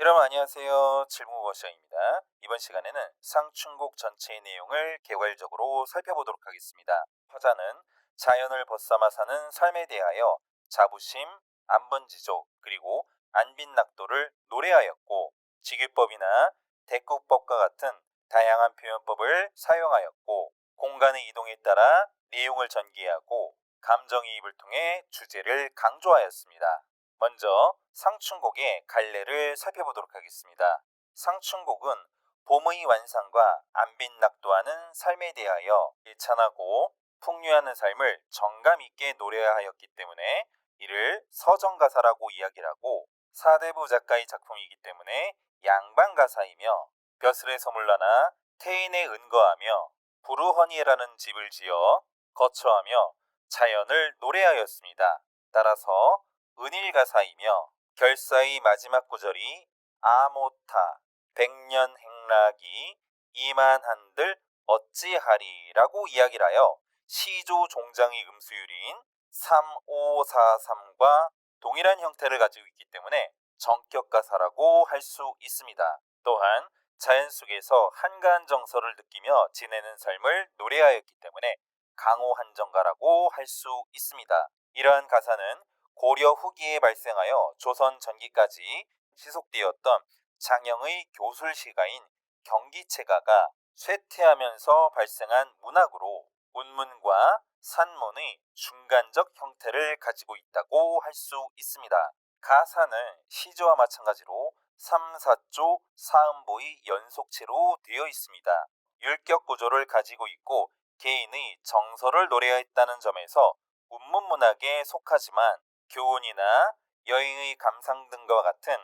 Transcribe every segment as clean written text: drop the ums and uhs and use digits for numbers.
여러분 안녕하세요. 질무버셔입니다. 이번 시간에는 상춘곡 전체의 내용을 개괄적으로 살펴보도록 하겠습니다. 화자는 자연을 벗삼아 사는 삶에 대하여 자부심, 안번지조, 그리고 안빈낙도를 노래하였고 직유법이나 대국법과 같은 다양한 표현법을 사용하였고 공간의 이동에 따라 내용을 전개하고 감정이입을 통해 주제를 강조하였습니다. 먼저 상춘곡의 갈래를 살펴보도록 하겠습니다. 상춘곡은 봄의 완상과 안빈낙도하는 삶에 대하여 일찬하고 풍류하는 삶을 정감 있게 노래하였기 때문에 이를 서정가사라고 이야기를 하고 사대부 작가의 작품이기 때문에 양반가사이며 벼슬의 서물러나 태인에 은거하며 부르허니에라는 집을 지어 거처하며 자연을 노래하였습니다. 따라서 은일가사이며 결사의 마지막 구절이 아모타 백년 행락이 이만한들 어찌하리라고 이야기를 하여 시조 종장의 음수율인 3543과 동일한 형태를 가지고 있기 때문에 정격가사라고 할 수 있습니다. 또한 자연 속에서 한가한 정서를 느끼며 지내는 삶을 노래하였기 때문에 강호한정가라고 할 수 있습니다. 이러한 가사는 고려 후기에 발생하여 조선 전기까지 지속되었던 장영의 교술시가인 경기체가가 쇠퇴하면서 발생한 문학으로 운문과 산문의 중간적 형태를 가지고 있다고 할 수 있습니다. 가사는 시조와 마찬가지로 3, 4조 사음보의 연속체로 되어 있습니다. 율격 구조를 가지고 있고 개인의 정서를 노래했다는 점에서 운문문학에 속하지만 교훈이나 여행의 감상 등과 같은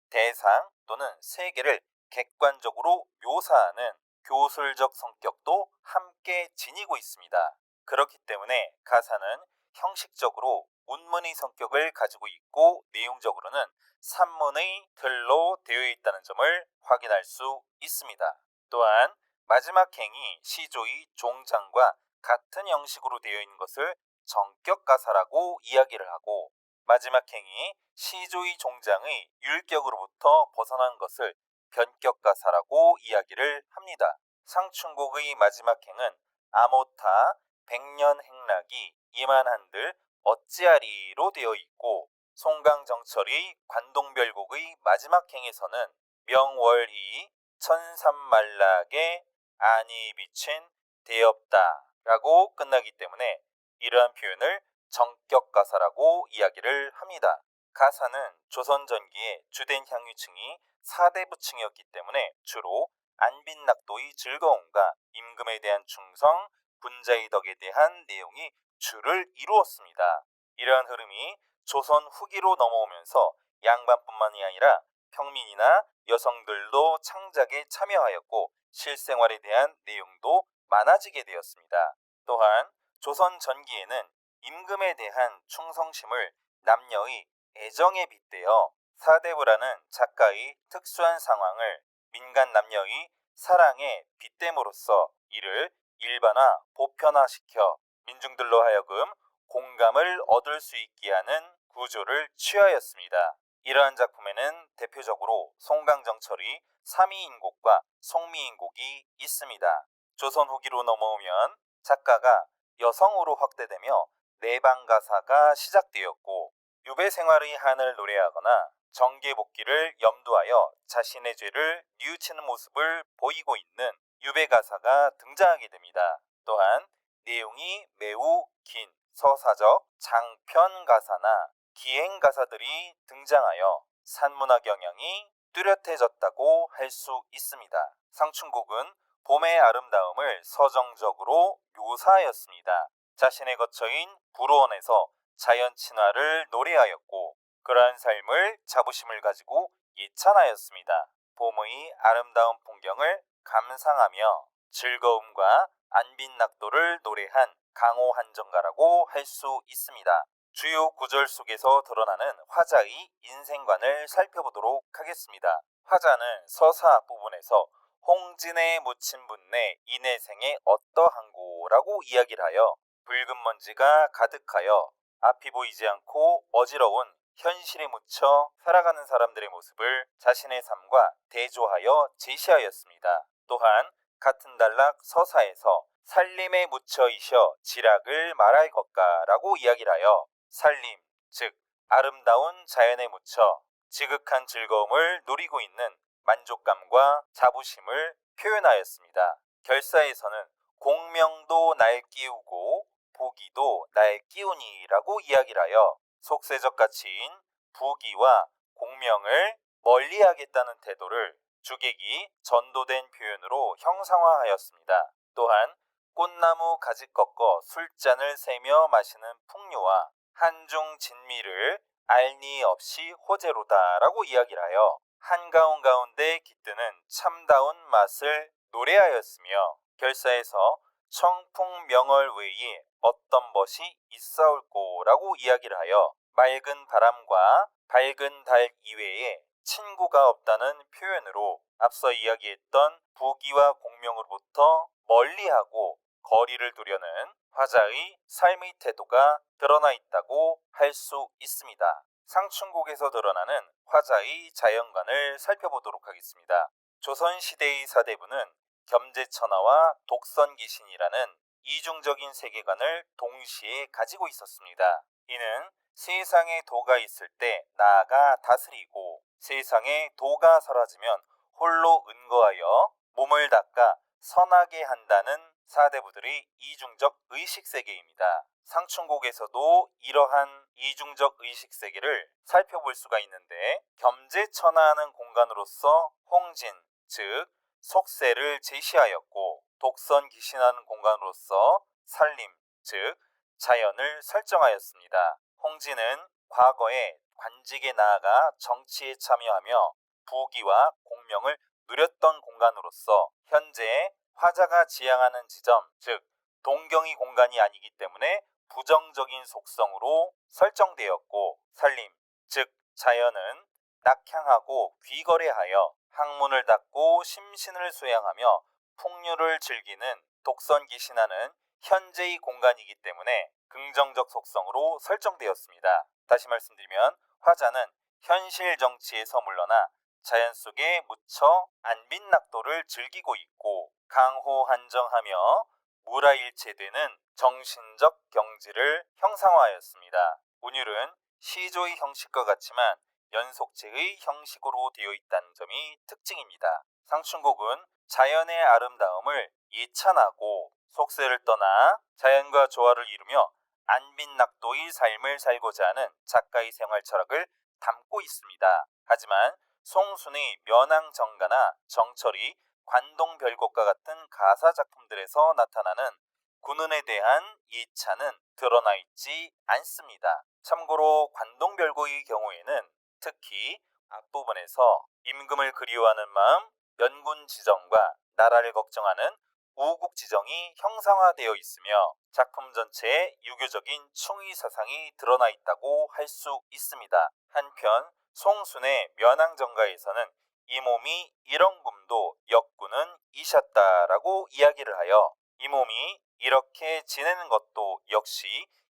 대상 또는 세계를 객관적으로 묘사하는 교술적 성격도 함께 지니고 있습니다. 그렇기 때문에 가사는 형식적으로 운문의 성격을 가지고 있고 내용적으로는 산문의 틀로 되어 있다는 점을 확인할 수 있습니다. 또한 마지막 행이 시조의 종장과 같은 형식으로 되어 있는 것을 정격가사라고 이야기를 하고 마지막 행이 시조의 종장의 율격으로부터 벗어난 것을 변격가사라고 이야기를 합니다. 상춘곡의 마지막 행은 아모타 백년 행락이 이만한들 어찌하리로 되어 있고 송강정철의 관동별곡의 마지막 행에서는 명월이 천삼만락에 안이 비친 대엽다라고 끝나기 때문에 이러한 표현을 정격가사라고 이야기를 합니다. 가사는 조선 전기의 주된 향유층이 사대부층이었기 때문에 주로 안빈낙도의 즐거움과 임금에 대한 충성, 군자의 덕에 대한 내용이 주를 이루었습니다. 이러한 흐름이 조선 후기로 넘어오면서 양반뿐만이 아니라 평민이나 여성들도 창작에 참여하였고 실생활에 대한 내용도 많아지게 되었습니다. 또한 조선 전기에는 임금에 대한 충성심을 남녀의 애정에 빗대어 사대부라는 작가의 특수한 상황을 민간 남녀의 사랑에 빗댐으로써 이를 일반화, 보편화시켜 민중들로 하여금 공감을 얻을 수 있게 하는 구조를 취하였습니다. 이러한 작품에는 대표적으로 송강정철의 삼이인곡과 송미인곡이 있습니다. 조선 후기로 넘어오면 작가가 여성으로 확대되며 내방가사가 시작되었고 유배 생활의 한을 노래하거나 정계복귀를 염두하여 자신의 죄를 뉘우치는 모습을 보이고 있는 유배가사가 등장하게 됩니다. 또한 내용이 매우 긴 서사적 장편가사나 기행가사들이 등장하여 산문화 경향이 뚜렷해졌다고 할 수 있습니다. 상춘곡은 봄의 아름다움을 서정적으로 묘사하였습니다. 자신의 거처인 불호원에서 자연 친화를 노래하였고 그러한 삶을 자부심을 가지고 예찬하였습니다. 봄의 아름다운 풍경을 감상하며 즐거움과 안빈낙도를 노래한 강호한정가라고 할 수 있습니다. 주요 구절 속에서 드러나는 화자의 인생관을 살펴보도록 하겠습니다. 화자는 서사 앞부분에서 홍진에 묻힌 분내 인해생에 어떠한고라고 이야기를 하여 붉은 먼지가 가득하여 앞이 보이지 않고 어지러운 현실에 묻혀 살아가는 사람들의 모습을 자신의 삶과 대조하여 제시하였습니다. 또한 같은 단락 서사에서 살림에 묻혀 이셔 지락을 말할 것가라고 이야기를 하여 살림, 즉 아름다운 자연에 묻혀 지극한 즐거움을 누리고 있는 만족감과 자부심을 표현하였습니다. 결사에서는 공명도 날 끼우고 부귀도 날 끼우니라고 이야기를 하여 속세적 가치인 부귀와 공명을 멀리하겠다는 태도를 주객이 전도된 표현으로 형상화하였습니다. 또한 꽃나무 가지 꺾어 술잔을 세며 마시는 풍류와 한중 진미를 알니 없이 호재로다라고 이야기를 하여 한가운 가운데 깃드는 참다운 맛을 노래하였으며 결사에서 청풍명월 외에 어떤 것이 있사올꼬라고 이야기를 하여 맑은 바람과 밝은 달 이외에 친구가 없다는 표현으로 앞서 이야기했던 부귀와 공명으로부터 멀리하고 거리를 두려는 화자의 삶의 태도가 드러나 있다고 할 수 있습니다. 상춘곡에서 드러나는 화자의 자연관을 살펴보도록 하겠습니다. 조선시대의 사대부는 겸재천하와 독선귀신이라는 이중적인 세계관을 동시에 가지고 있었습니다. 이는 세상에 도가 있을 때 나아가 다스리고 세상에 도가 사라지면 홀로 은거하여 몸을 닦아 선하게 한다는 사대부들의 이중적 의식세계입니다. 상춘곡에서도 이러한 이중적 의식세계를 살펴볼 수가 있는데 겸재천하하는 공간으로서 홍진, 즉 속세를 제시하였고 독선귀신하는 공간으로서 살림, 즉 자연을 설정하였습니다. 홍진은 과거에 관직에 나아가 정치에 참여하며 부귀와 공명을 누렸던 공간으로서 현재 화자가 지향하는 지점, 즉 동경의 공간이 아니기 때문에 부정적인 속성으로 설정되었고 살림, 즉 자연은 낙향하고 귀거래하여 학문을 닦고 심신을 수양하며 풍류를 즐기는 독선귀신하는 현재의 공간이기 때문에 긍정적 속성으로 설정되었습니다. 다시 말씀드리면 화자는 현실 정치에서 물러나 자연 속에 묻혀 안빈낙도를 즐기고 있고 강호한정하며 무라일체되는 정신적 경지를 형상화하였습니다. 운율은 시조의 형식과 같지만 연속체의 형식으로 되어 있다는 점이 특징입니다. 상춘곡은 자연의 아름다움을 예찬하고 속세를 떠나 자연과 조화를 이루며 안빈낙도의 삶을 살고자 하는 작가의 생활 철학을 담고 있습니다. 하지만 송순의 면왕정가나 정철이 관동별곡과 같은 가사 작품들에서 나타나는 군운에 대한 예찬은 드러나 있지 않습니다. 참고로 관동별곡의 경우에는 특히 앞부분에서 임금을 그리워하는 마음, 연군 지정과 나라를 걱정하는 우국 지정이 형상화되어 있으며 작품 전체에 유교적인 충의 사상이 드러나 있다고 할 수 있습니다. 한편 송순의 면왕정가에서는 이 몸이 일원금도 역군은 이셨다라고 이야기를 하여 이 몸이 이렇게 지내는 것도 역시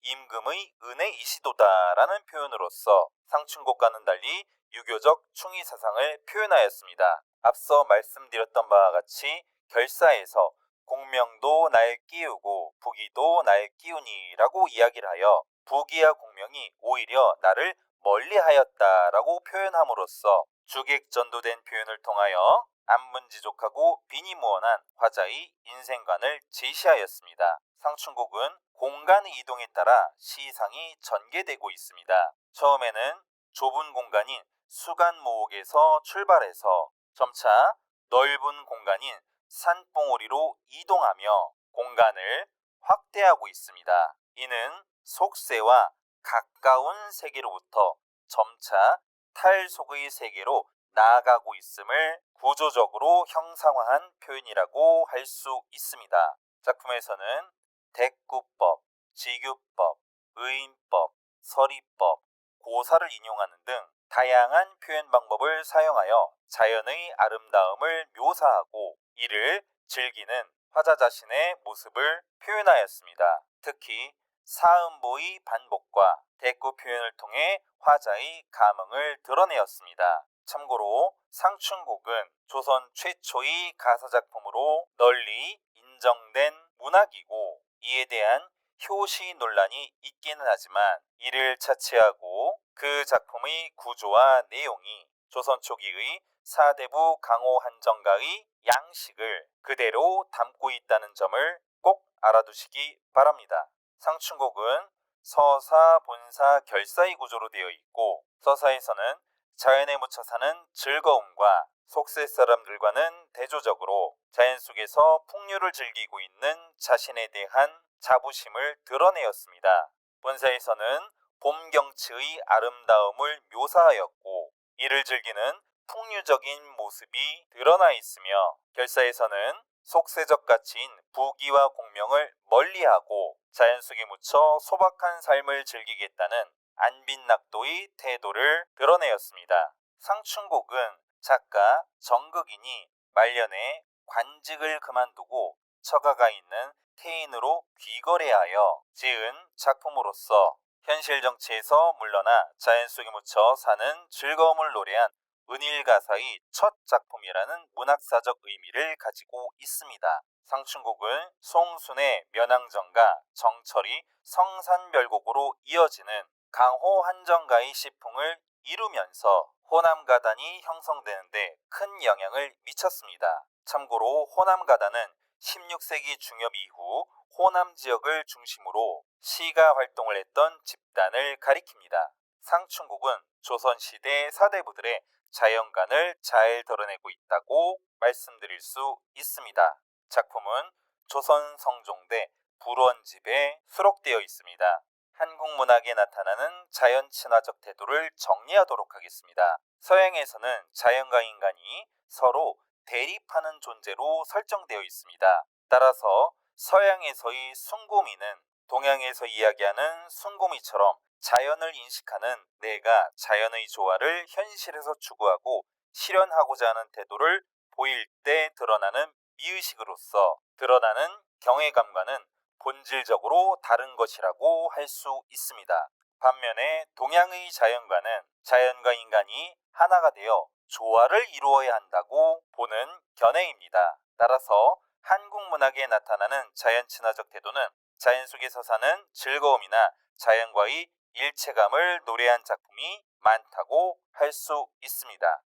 임금의 은혜이시도다라는 표현으로서 상춘곡과는 달리 유교적 충의 사상을 표현하였습니다. 앞서 말씀드렸던 바와 같이 결사에서 공명도 날 끼우고 부귀도 날 끼우니라고 이야기를 하여 부귀와 공명이 오히려 나를 멀리하였다라고 표현함으로써 주객전도된 표현을 통하여 안문지족하고 비니무원한 화자의 인생관을 제시하였습니다. 상춘곡은 공간 이동에 따라 시상이 전개되고 있습니다. 처음에는 좁은 공간인 수간모옥에서 출발해서 점차 넓은 공간인 산봉우리로 이동하며 공간을 확대하고 있습니다. 이는 속세와 가까운 세계로부터 점차 탈속의 세계로 나아가고 있음을 구조적으로 형상화한 표현이라고 할 수 있습니다. 작품에서는 대구법, 지규법, 의인법, 서리법, 고사를 인용하는 등 다양한 표현 방법을 사용하여 자연의 아름다움을 묘사하고 이를 즐기는 화자 자신의 모습을 표현하였습니다. 특히 사음보의 반복과 대꾸 표현을 통해 화자의 감흥을 드러내었습니다. 참고로 상춘곡은 조선 최초의 가사작품으로 널리 인정된 문학이고 이에 대한 효시 논란이 있기는 하지만 이를 차치하고 그 작품의 구조와 내용이 조선 초기의 사대부 강호 한정가의 양식을 그대로 담고 있다는 점을 꼭 알아두시기 바랍니다. 상춘곡은 서사, 본사, 결사의 구조로 되어 있고 서사에서는 자연에 묻혀 사는 즐거움과 속세 사람들과는 대조적으로 자연 속에서 풍류를 즐기고 있는 자신에 대한 자부심을 드러내었습니다. 본사에서는 봄 경치의 아름다움을 묘사하였고 이를 즐기는 풍류적인 모습이 드러나 있으며 결사에서는 속세적 가치인 부귀와 공명을 멀리하고 자연 속에 묻혀 소박한 삶을 즐기겠다는 안빈낙도의 태도를 드러내었습니다. 상춘곡은 작가 정극인이 말년에 관직을 그만두고 처가가 있는 태인으로 귀거래하여 지은 작품으로서 현실 정치에서 물러나 자연 속에 묻혀 사는 즐거움을 노래한 은일가사의 첫 작품이라는 문학사적 의미를 가지고 있습니다. 상춘곡은 송순의 면항정가, 정철이 성산별곡으로 이어지는 강호 한정가의 시풍을 이루면서 호남가단이 형성되는데 큰 영향을 미쳤습니다. 참고로 호남가단은 16세기 중엽 이후 호남 지역을 중심으로 시가 활동을 했던 집단을 가리킵니다. 상춘곡은 조선시대 사대부들의 자연관을 잘 드러내고 있다고 말씀드릴 수 있습니다. 작품은 조선 성종대 불원집에 수록되어 있습니다. 한국 문학에 나타나는 자연 친화적 태도를 정리하도록 하겠습니다. 서양에서는 자연과 인간이 서로 대립하는 존재로 설정되어 있습니다. 따라서 서양에서의 숭고미는 동양에서 이야기하는 숭고미처럼 자연을 인식하는 내가 자연의 조화를 현실에서 추구하고 실현하고자 하는 태도를 보일 때 드러나는 미의식으로서 드러나는 경외감과는 본질적으로 다른 것이라고 할 수 있습니다. 반면에 동양의 자연과는 자연과 인간이 하나가 되어 조화를 이루어야 한다고 보는 견해입니다. 따라서 한국 문학에 나타나는 자연 친화적 태도는 자연 속에서 사는 즐거움이나 자연과의 일체감을 노래한 작품이 많다고 할 수 있습니다.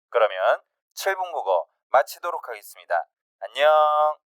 그러면 7분 국어 마치도록 하겠습니다. 안녕.